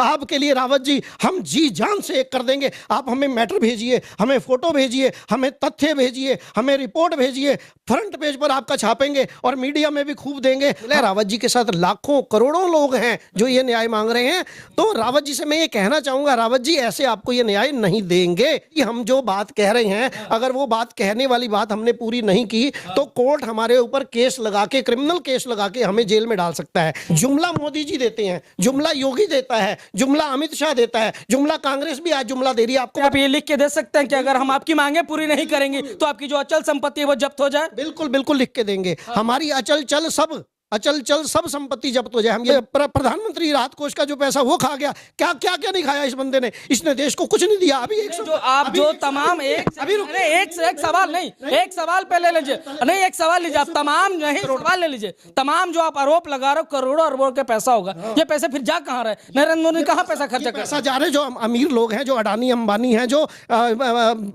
आपके लिए रावत जी हम जी जान से एक कर देंगे। आप हमें मैटर भेजिए, हमें फोटो भेजिए, हमें तथ्य भेजिए, हमें रिपोर्ट भेजिए, फ्रंट पेज पर आपका छापेंगे और मीडिया में भी खूब देंगे। रावत जी के साथ लाखों करोड़ों लोग हैं जो ये न्याय मांग रहे हैं। तो रावत जी से मैं ये कहना चाहूंगा, रावत जी ऐसे आपको ये न्याय नहीं देंगे कि हम जो बात कह रहे हैं, अगर वो बात कहने वाली बात हमने पूरी नहीं की तो कोर्ट हमारे ऊपर केस लगा के, क्रिमिनल केस लगा के हमें जेल में डाल सकता है। जुमला मोदी जी देते हैं, जुमला योगी देता है, जुमला अमित शाह देता है, जुमला कांग्रेस भी आज जुमला दे रही है। आपको आप ये लिख के दे सकते हैं कि अगर हम आपकी मांगे पूरी नहीं करेंगे तो आपकी जो अचल संपत्ति है वो जब्त हो जाए? बिल्कुल बिल्कुल लिख के देंगे। हमारी अचल चल सब संपत्ति जब्त हो जाए। हम ये प्रधानमंत्री राहत कोष का जो पैसा वो खा गया, क्या क्या क्या नहीं खाया इस बंदे ने, इसने देश को कुछ नहीं दिया। अभी एक सवाल नहीं, एक सवाल पहले लीजिए, नहीं एक सवाल लीजिए आप, तमाम नहीं सवाल ले लीजिए, तमाम जो आप आरोप लगा रहे हो करोड़ों अरबों के पैसा होगा, ये पैसे फिर जा कहाँ रहे? नरेंद्र मोदी कहाँ पैसा खर्चा कर? पैसा जा रहे जो अमीर लोग हैं, जो अडानी अंबानी हैं, जो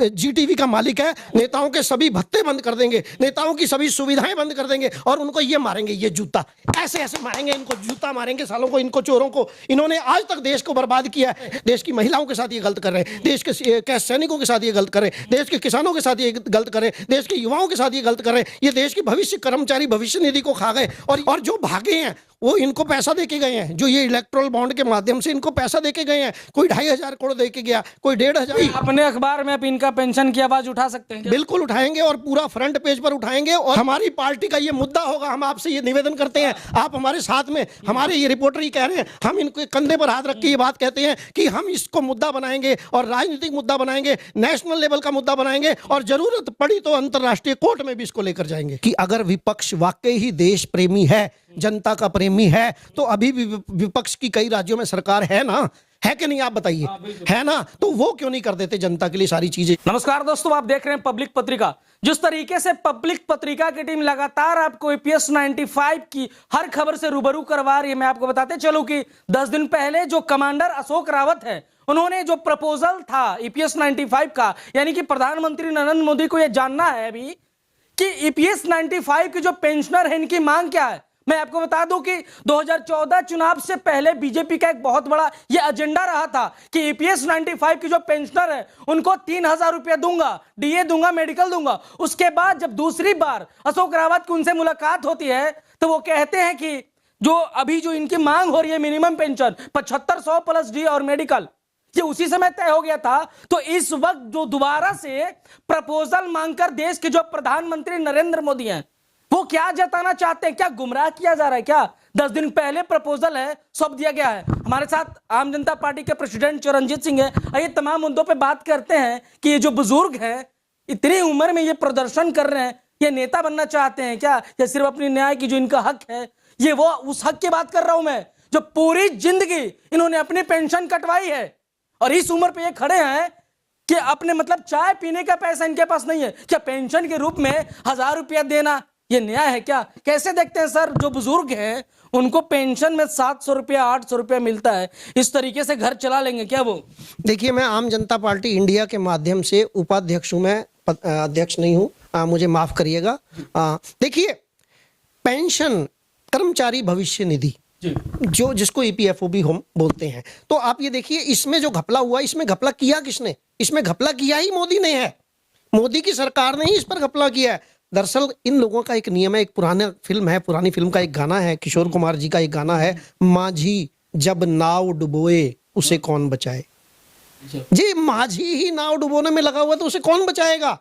जीटीवी का मालिक है, नेताओं के सभी भत्ते बंद कर देंगे, नेताओं की सभी सुविधाएं बंद कर देंगे और उनको ये मारेंगे, ये जूता ऐसे ऐसे मारेंगे, इनको जूता मारेंगे सालों को, इनको चोरों को। इन्होंने आज तक देश को बर्बाद किया है। देश की महिलाओं के साथ ये गलत कर रहे हैं, देश के सैनिकों के साथ ये गलत कर रहे हैं, देश के किसानों के साथ ये गलत कर रहे हैं, देश के युवाओं के साथ ये गलत कर रहे हैं। ये देश की भविष्य कर्मचारी भविष्य निधि को खा गए और जो भागे हैं वो इनको पैसा देके गए हैं, जो ये इलेक्ट्रोल बॉन्ड के माध्यम से इनको पैसा देके गए हैं। कोई 2,500 करोड़ देके गया, कोई 1,500। अपने अखबार में आप इनका पेंशन की आवाज उठा सकते हैं? बिल्कुल उठाएंगे और पूरा फ्रंट पेज पर उठाएंगे और हमारी पार्टी का ये मुद्दा होगा। हम आपसे ये निवेदन करते हैं, आप हमारे साथ में, हमारे ये रिपोर्टर ही कह रहे हैं, हम इनके कंधे पर हाथ रख के ये बात कहते हैं कि हम इसको मुद्दा बनाएंगे और राजनीतिक मुद्दा बनाएंगे, नेशनल लेवल का मुद्दा बनाएंगे और जरूरत पड़ी तो अंतरराष्ट्रीय कोर्ट में भी इसको लेकर जाएंगे। कि अगर विपक्ष वाकई ही देश प्रेमी है, जनता का प्रेमी है, तो अभी भी विपक्ष की कई राज्यों में सरकार है ना, है कि नहीं? आप बताइए, है ना? तो वो क्यों नहीं कर देते जनता के लिए सारी चीजें? नमस्कार दोस्तों, आप देख रहे हैं पब्लिक पत्रिका। जिस तरीके से पब्लिक पत्रिका की टीम लगातार आपको ईपीएस 95 की हर खबर से रूबरू करवा रही है, मैं आपको बताते चलूं कि 10 दिन पहले जो कमांडर अशोक रावत है, उन्होंने जो प्रपोजल था ईपीएस 95 का, यानी कि प्रधानमंत्री नरेंद्र मोदी को यह जानना है अभी कि ईपीएस 95 की जो पेंशनर है, इनकी मांग क्या है। मैं आपको बता दूं कि 2014 चुनाव से पहले बीजेपी का एक बहुत बड़ा यह एजेंडा रहा था कि ईपीएस 95 की जो पेंशनर है उनको 3,000 रुपया दूंगा, डीए दूंगा, मेडिकल दूंगा। उसके बाद जब दूसरी बार अशोक रावत की उनसे मुलाकात होती है तो वो कहते हैं कि जो अभी जो इनकी मांग हो रही है मिनिमम पेंशन 7500 प्लस डीए और मेडिकल, ये उसी समय तय हो गया था। तो इस वक्त जो दोबारा से प्रपोजल मांगकर देश के जो प्रधानमंत्री नरेंद्र मोदी हैं, वो क्या जताना चाहते हैं? क्या गुमराह किया जा रहा है क्या? 10 दिन पहले प्रपोजल है, सौंप दिया गया है। हमारे साथ आम जनता पार्टी के प्रेसिडेंट चिरंजीत सिंह है। आइए तमाम मुद्दों पे बात करते हैं कि ये जो बुजुर्ग हैं, इतनी उम्र में ये प्रदर्शन कर रहे हैं, ये नेता बनना चाहते हैं क्या, या सिर्फ अपनी न्याय की जो इनका हक है, ये वो उस हक की बात कर रहा हूं मैं जो पूरी जिंदगी इन्होंने अपनी पेंशन कटवाई है और इस उम्र पे ये खड़े हैं कि अपने मतलब चाय पीने का पैसा इनके पास नहीं है। क्या पेंशन के रूप में 1,000 रुपया देना ये न्याय है क्या? कैसे देखते हैं सर, जो बुजुर्ग हैं उनको पेंशन में 700 रुपया 800 रुपया मिलता है, इस तरीके से घर चला लेंगे क्या वो? देखिए, मैं आम जनता पार्टी इंडिया के माध्यम से उपाध्यक्ष हूं, मैं अध्यक्ष नहीं हूं, मुझे माफ करिएगा। देखिए, पेंशन कर्मचारी भविष्य निधि जो जिसको ईपीएफओ भी हम बोलते हैं, तो आप ये देखिए इसमें जो घपला हुआ, इसमें घपला किया किसने? इसमें घपला किया ही मोदी ने है। मोदी की सरकार ने ही इस पर घपला किया है। दरअसल इन लोगों का एक नियम है, एक पुरानी फिल्म का एक गाना है, किशोर कुमार जी का एक गाना है, माझी जब नाव डुबोए उसे कौन बचाए। जी, माझी ही नाव डुबोने में लगा हुआ तो उसे कौन बचाएगा?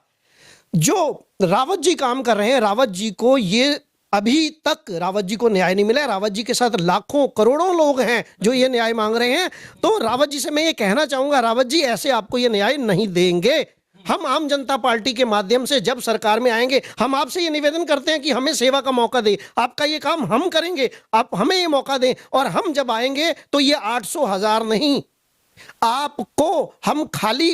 जो रावत जी काम कर रहे हैं, रावत जी को ये अभी तक रावत जी को न्याय नहीं मिला। रावत जी के साथ लाखों करोड़ों लोग हैं जो ये न्याय मांग रहे हैं। तो रावत जी से मैं ये कहना चाहूंगा, रावत जी ऐसे आपको ये न्याय नहीं देंगे। हम आम जनता पार्टी के माध्यम से जब सरकार में आएंगे, हम आपसे ये निवेदन करते हैं कि हमें सेवा का मौका दें, आपका ये काम हम करेंगे, आप हमें ये मौका दें। और हम जब आएंगे तो ये 800 1000 नहीं, आपको हम खाली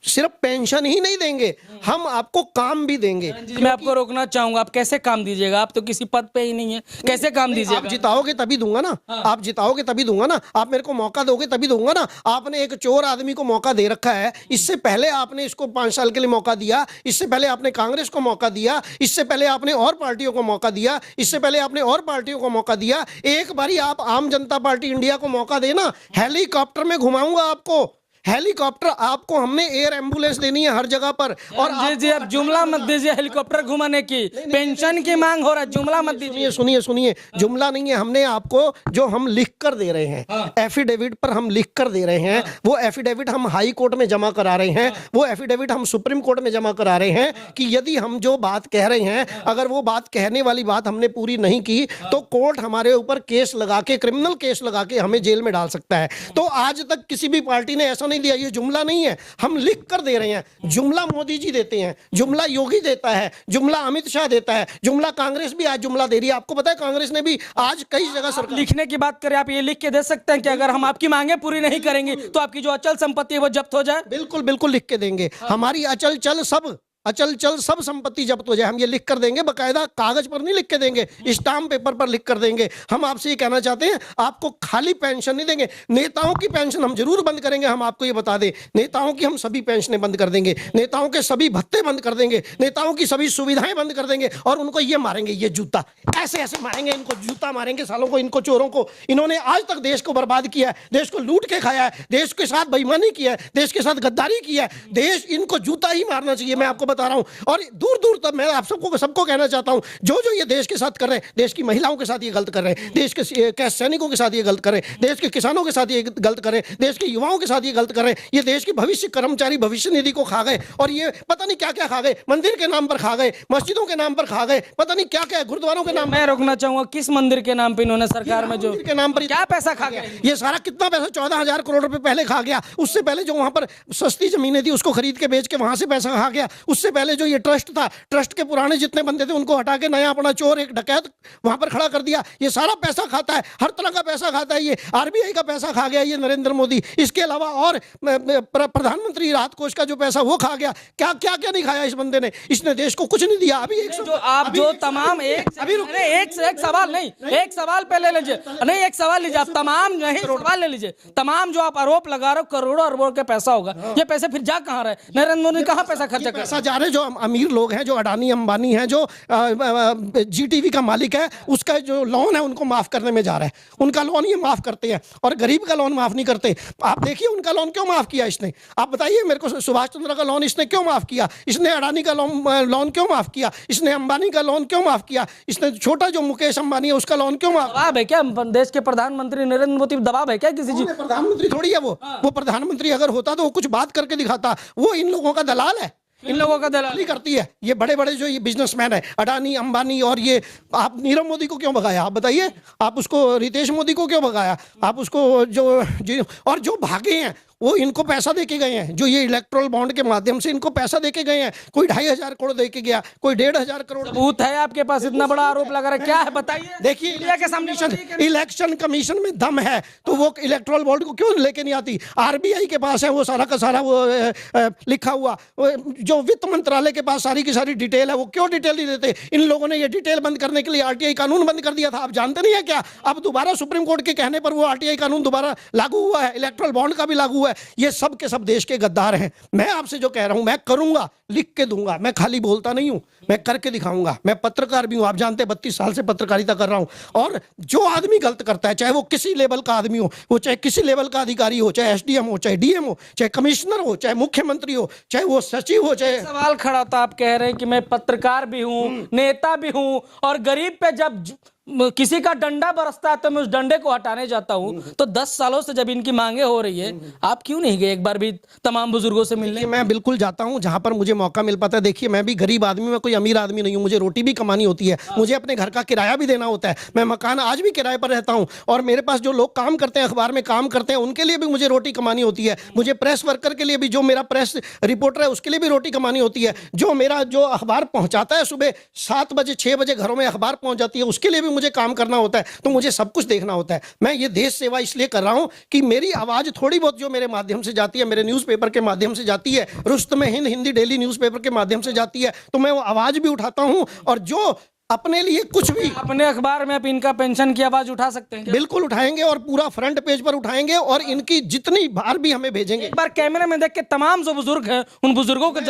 सिर्फ पेंशन ही नहीं देंगे, हम आपको काम भी देंगे। जी, मैं आपको रोकना चाहूंगा, आप कैसे काम दीजिएगा? आप तो किसी पद पे ही नहीं है, कैसे काम आप दीजिएगा? जिताओगे तभी दूंगा ना, आप जिताओगे तभी दूंगा ना, आप मेरे को मौका दोगे तभी दूंगा ना। आपने एक चोर आदमी को मौका दे रखा है, इससे पहले आपने इसको 5 साल के लिए मौका दिया, इससे पहले आपने कांग्रेस को मौका दिया, इससे पहले आपने और पार्टियों को मौका दिया, इससे पहले आपने और पार्टियों को मौका दिया। एक बारी आप आम जनता पार्टी इंडिया को मौका देना, हेलीकॉप्टर में घुमाऊंगा आपको, हेलीकॉप्टर आपको, हमने एयर एम्बुलेंस देनी है हर जगह पर। और जी आप जुमला मत दीजिए हेलीकॉप्टर घुमाने की, पेंशन की मांग हो रहा है, जुमला मत दीजिए। सुनिए, जुमला नहीं है, हमने आपको जो हम लिख कर दे रहे हैं, एफिडेविट पर हम लिख कर दे रहे हैं, वो एफिडेविट हम हाई कोर्ट में जमा करा रहे हैं, वो एफिडेविट हम सुप्रीम कोर्ट में जमा करा रहे हैं कि यदि हम जो बात कह रहे हैं, अगर वो बात कहने वाली बात हमने पूरी नहीं की तो कोर्ट हमारे ऊपर केस लगा के, क्रिमिनल केस लगा के हमें जेल में डाल सकता है। तो आज तक किसी भी पार्टी ने ऐसा दिया, ये जुमला नहीं है, हम लिख कर दे रहे हैं। जुमला मोदी जी देते हैं, जुमला योगी देता है, जुमला अमित शाह देता है, जुमला कांग्रेस भी आज जुमला दे रही है। आपको पता है कांग्रेस ने भी आज कई जगह सरकार लिखने की बात करें, आप ये लिख के दे सकते हैं कि अगर हम आपकी मांगे पूरी नहीं करेंगे तो आपकी जो अचल संपत्ति है वो जब्त हो जाए। बिल्कुल लिख के देंगे, हमारी अचल चल सब संपत्ति जब्त हो जाए, हम ये लिख कर देंगे। बकायदा कागज पर नहीं लिख के देंगे, स्टाम्प पेपर पर लिख कर देंगे। हम आपसे ये कहना चाहते हैं, आपको खाली पेंशन नहीं देंगे, नेताओं की पेंशन हम जरूर बंद करेंगे। हम आपको ये बता दें, नेताओं की हम सभी पेंशनें बंद कर देंगे, नेताओं के सभी भत्ते बंद कर देंगे, नेताओं की सभी सुविधाएं बंद कर देंगे, और उनको ये मारेंगे, ये जूता ऐसे ऐसे मारेंगे, इनको जूता मारेंगे सालों को, इनको चोरों को। इन्होंने आज तक देश को बर्बाद किया है, देश को लूट के खाया है, देश के साथ बेईमानी किया है, देश के साथ गद्दारी किया है। देश, इनको जूता ही मारना चाहिए, मैं आपको बता रहा हूं। और दूर दूर तक मैं आप सबको कहना चाहता हूं, जो ये देश के साथ कर रहे हैं, देश की महिलाओं के साथ ये गलत कर रहे हैं, देश के सैनिकों के साथ ये गलत कर रहे हैं, देश के किसानों के साथ ये गलत कर रहे हैं, देश के युवाओं के साथ ये गलत कर रहे हैं। ये देश की भविष्य कर्मचारी भविष्य निधि को खा गए, और ये पता नहीं क्या क्या खा गए, मंदिर के नाम पर खा गए, मस्जिदों के नाम पर खा गए, पता नहीं क्या क्या, गुरुद्वारों के नाम। मैं रोकना चाहूंगा, किस मंदिर के नाम पे इन्होंने सरकार में जो के नाम पर क्या पैसा खा गया? ये सारा कितना पैसा, 14,000 करोड़ रुपए पहले खा गया। उससे पहले जो वहां पर सस्ती जमीनें थी उसको खरीद के बेच के वहां से पैसा खा गया। उससे पहले जो ये ट्रस्ट था, ट्रस्ट के पुराने जितने बंदे थे उनको हटा के नया अपना चोर, एक डकैत वहां पर खड़ा कर दिया। ये सारा पैसा खाता है, हर तरह का पैसा खाता है। ये आरबीआई का पैसा खा गया ये नरेंद्र मोदी, इसके अलावा और प्रधानमंत्री राहत कोष का जो पैसा वो खा गया। क्या क्या क्या नहीं खाया इस बंदे ने, इसने देश को कुछ नहीं दिया। अभी एक सवाल नहीं, एक सवाल पहले लीजिए, नहीं एक सवाल लीजिए आप, तमाम नहीं सवाल ले लीजिए। तमाम जो आप आरोप लगा रहे हो, करोड़ों अरबों के पैसा होगा, ये पैसे फिर जा कहाँ रहे? नरेंद्र मोदी कहाँ पैसा खर्चा कर? पैसा जा रहे जो अमीर लोग हैं, जो अडानी अंबानी है, जो जीटीवी का मालिक है, उसका जो लोन है उनको माफ करने में जा रहा है। उनका लोन ये माफ करते हैं और गरीब का लोन माफ नहीं करते। आप देखिए उनका लोन क्यों माफ किया इसने, आप बताइए मेरे को। सुभाष चंद्र का लोन इसने क्यों माफ किया, इसने अडानी का लोन क्यों माफ किया, इसने अंबानी का लोन क्यों माफ किया, इसने छोटा जो मुकेश अंबानी है उसका लोन क्यों माफ? दबाव है क्या देश के प्रधानमंत्री नरेंद्र मोदी, दबाव है क्या किसी चीज? प्रधानमंत्री थोड़ी है वो प्रधानमंत्री अगर होता तो वो कुछ बात करके दिखाता। वो इन लोगों का दलाल है, इन लोगों का दलाली करती है। ये बड़े बड़े जो ये बिजनेसमैन है, अडानी अंबानी, और ये आप नीरव मोदी को क्यों भगाया? आप बताइए, आप उसको रितेश मोदी को क्यों भगाया? आप उसको और जो भागे हैं वो इनको पैसा देके गए हैं, जो ये इलेक्ट्रोल बॉन्ड के माध्यम से इनको पैसा देके गए हैं। कोई 2,500 करोड़ देके गया, कोई 1,500 करोड़। सबूत है आपके पास? इतना बड़ा आरोप लगा रहा है, क्या है बताइए? देखिए इंडिया के सामने इलेक्शन कमीशन में दम है तो वो इलेक्ट्रोल बॉन्ड को क्यों लेके नहीं आती? आरबीआई के पास है वो सारा का सारा वो लिखा हुआ, जो वित्त मंत्रालय के पास सारी की सारी डिटेल है, वो क्यों डिटेल नहीं देते? इन लोगों ने ये डिटेल बंद करने के लिए आरटीआई कानून बंद कर दिया था, आप जानते नहीं है क्या? अब दोबारा सुप्रीम कोर्ट के कहने पर वो आरटीआई कानून दोबारा लागू हुआ है, इलेक्ट्रोल बॉन्ड का भी लागू हुआ है। ये सब के सब देश के गद्दार हैं। मैं आपसे जो कह रहा हूं, मैं करूंगा, लिख के दूंगा, मैं खाली बोलता नहीं हूं, मैं करके दिखाऊंगा। मैं पत्रकार भी हूं, आप जानते हैं 32 साल से पत्रकारिता कर रहा हूं। और जो आदमी गलत करता है, चाहे वो किसी लेवल का आदमी हो, वो चाहे किसी लेवल का अधिकारी हो, चाहे एसडीएम हो, चाहे डीएम हो, चाहे कमिश्नर हो, चाहे मुख्यमंत्री हो, चाहे वो सचिव हो, चाहे सवाल खड़ा होता, आप कह रहे हैं कि मैं पत्रकार भी हूं, नेता भी हूं, और गरीब पे जब किसी का डंडा बरसता है तो मैं उस डंडे को हटाने जाता हूं। तो 10 सालों से जब इनकी मांगे हो रही है, आप क्यों नहीं गए एक बार भी तमाम बुजुर्गों से मिलने? मैं बिल्कुल जाता हूं जहां पर मुझे मौका मिल पाता है। देखिए मैं भी गरीब आदमी, मैं कोई अमीर आदमी नहीं हूं, मुझे रोटी भी कमानी होती है, मुझे अपने घर का किराया भी देना होता है। मैं मकान आज भी किराए पर रहता हूं, और मेरे पास जो लोग काम करते हैं, अखबार में काम करते हैं, उनके लिए भी मुझे रोटी कमानी होती है। मुझे प्रेस वर्कर के लिए भी, जो मेरा प्रेस रिपोर्टर है उसके लिए भी रोटी कमानी होती है। जो अखबार पहुंचाता है सुबह 7 बजे 6 बजे घरों में अखबार पहुंच जाती है, उसके लिए भी मुझे काम करना होता है, तो मुझे सब कुछ देखना होता है। मैं ये देश सेवा इसलिए कर रहा हूं कि मेरी आवाज थोड़ी बहुत जो मेरे माध्यम से जाती है, मेरे न्यूज़पेपर के माध्यम से जाती है, रुस्तम हिंद हिंदी डेली न्यूज़पेपर के माध्यम से जाती है, तो मैं वो आवाज भी उठाता हूं। और जो अपने लिए कुछ भी अपने अखबार में आप इनका पेंशन की आवाज उठा सकते हैं क्या? बिल्कुल उठाएंगे और पूरा फ्रंट पेज पर उठाएंगे और इनकी जितनी बार भी हमें भेजेंगे। एक बार कैमरे में देख के तमाम जो बुजुर्ग हैं उन बुजुर्गों को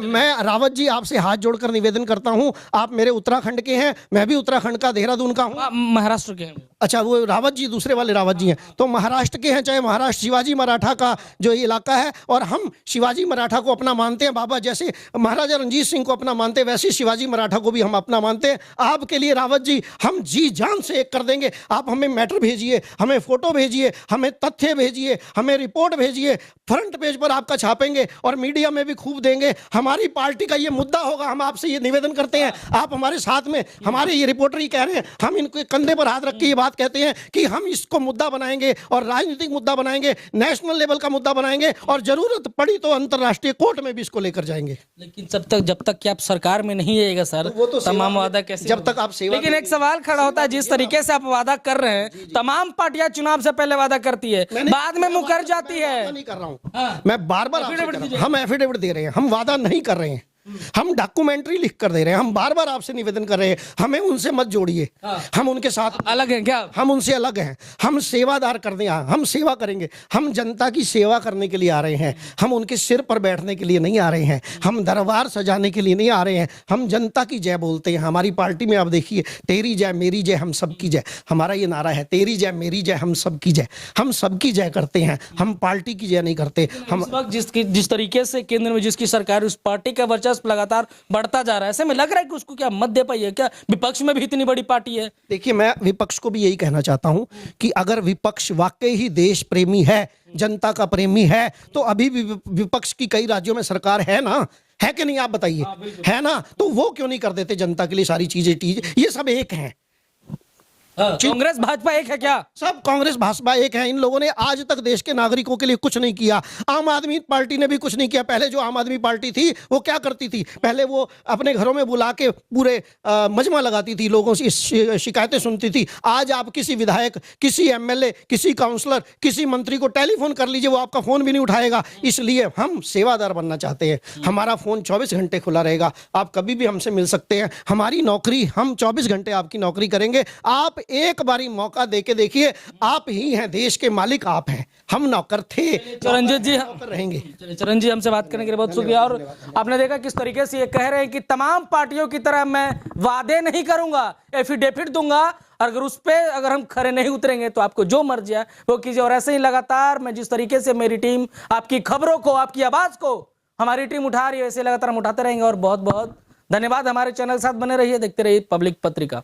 मैं रावत जी आपसे हाथ जोड़कर निवेदन करता हूं, आप मेरे उत्तराखंड के हैं, मैं भी उत्तराखंड का देहरादून का हूं। महाराष्ट्र के हैं। अच्छा, वो रावत जी दूसरे वाले रावत जी हैं, तो महाराष्ट्र के हैं, चाहे महाराष्ट्र शिवाजी मराठा का जो इलाका है, और हम शिवाजी मराठा को अपना मानते हैं। बाबा जैसे महाराजा रणजीत सिंह को अपना मानते हैं, वैसे शिवाजी मराठा को भी हम अपना मानते हैं। आपके लिए रावत जी हम जी जान से एक कर देंगे। आप हमें मैटर भेजिए, हमें फोटो भेजिए, हमें तथ्य भेजिए, हमें रिपोर्ट भेजिए, फ्रंट पेज पर आपका छापेंगे और मीडिया में भी खूब देंगे। हमारी पार्टी का ये मुद्दा होगा, हम आपसे ये निवेदन करते हैं, आप हमारे साथ में, हमारे ये रिपोर्टर ही कह रहे हैं, हम इनके कंधे पर हाथ रख के ये बात कहते हैं कि हम इसको मुद्दा बनाएंगे और राजनीतिक मुद्दा बनाएंगे, नेशनल लेवल का मुद्दा बनाएंगे, और जरूरत पड़ी तो अंतरराष्ट्रीय कोर्ट में भी इसको लेकर जाएंगे। लेकिन जब तक कि आप सरकार में नहीं आएगा सर, वो तो तमाम वादा कैसे जब तक आप सेवा। लेकिन एक सवाल खड़ा होता है, जिस तरीके से आप वादा कर रहे हैं, तमाम पार्टियां चुनाव से पहले वादा करती है, बाद में मुकर जाती है। नहीं कर रहा हूं हाँ। मैं, बार बार हम एफिडेविट दे रहे हैं, हम वादा नहीं कर रहे हैं, हम डॉक्यूमेंट्री लिख कर दे रहे हैं, हम बार बार आपसे निवेदन कर रहे हैं, हमें उनसे मत जोड़िए। हम उनके साथ अलग हैं क्या? हम उनसे अलग हैं, हम सेवादार करने हम सेवा करेंगे, हम जनता की सेवा करने के लिए आ रहे हैं, हम उनके सिर पर बैठने के लिए नहीं आ रहे हैं, हम दरबार सजाने के लिए नहीं आ रहे हैं, हम जनता की जय बोलते हैं। हमारी पार्टी में आप देखिए, तेरी जय मेरी जय हम सबकी जय, हमारा ये नारा है, तेरी जय मेरी जय हम सबकी जय। हम सबकी जय करते हैं, हम पार्टी की जय नहीं करते। हम इस वक्त जिस तरीके से केंद्र में जिसकी सरकार, उस पार्टी का वर्चस्व लगातार बढ़ता जा रहा है, ऐसे में लग रहा है कि उसको क्या मत दे पाई है क्या? विपक्ष में भी इतनी बड़ी पार्टी है। देखिए, मैं विपक्ष को भी यही कहना चाहता हूं कि अगर विपक्ष वाकई ही देश प्रेमी है, जनता का प्रेमी है, तो अभी भी विपक्ष की कई राज्यों में सरकार है ना, है कि नहीं? आप बताइए, है ना? तो वो क्यों नहीं कर देते जनता के लिए सारी चीजें? ये सब एक हैं। कांग्रेस भाजपा एक है क्या? सब कांग्रेस भाजपा एक है। इन लोगों ने आज तक देश के नागरिकों के लिए कुछ नहीं किया। आम आदमी पार्टी ने भी कुछ नहीं किया। पहले जो आम आदमी पार्टी थी वो क्या करती थी? पहले वो अपने घरों में बुला के पूरे मजमा लगाती थी, लोगों से शिकायतें सुनती थी। आज आप किसी विधायक, किसी एमएलए, किसी काउंसलर, किसी मंत्री को टेलीफोन कर लीजिए, वो आपका फोन भी नहीं उठाएगा। इसलिए हम सेवादार बनना चाहते हैं। हमारा फोन 24 घंटे खुला रहेगा, आप कभी भी हमसे मिल सकते हैं। हमारी नौकरी, हम 24 घंटे आपकी नौकरी करेंगे। आप एक बारी मौका देके देखिए, आप ही हैं देश के मालिक, आप हैं, हम नौकर थे, चरणजीत जी नौकर रहेंगे। चरण जी, हमसे बात करने के लिए बहुत शुक्रिया। और आपने देखा किस तरीके से ये कह रहे हैं कि तमाम पार्टियों की तरह मैं वादे नहीं करूंगा, एफिडेविट दूंगा, अगर उस पे अगर हम खरे नहीं उतरेंगे तो आपको जो मर्जी है वो कीजिए। और ऐसे ही लगातार मैं जिस तरीके से मेरी टीम आपकी खबरों को, आपकी आवाज को हमारी टीम उठा रही है, वैसे लगातार हम उठाते रहेंगे। और बहुत बहुत धन्यवाद। हमारे चैनल के साथ बने रहिए, देखते रहिए पब्लिक पत्रिका।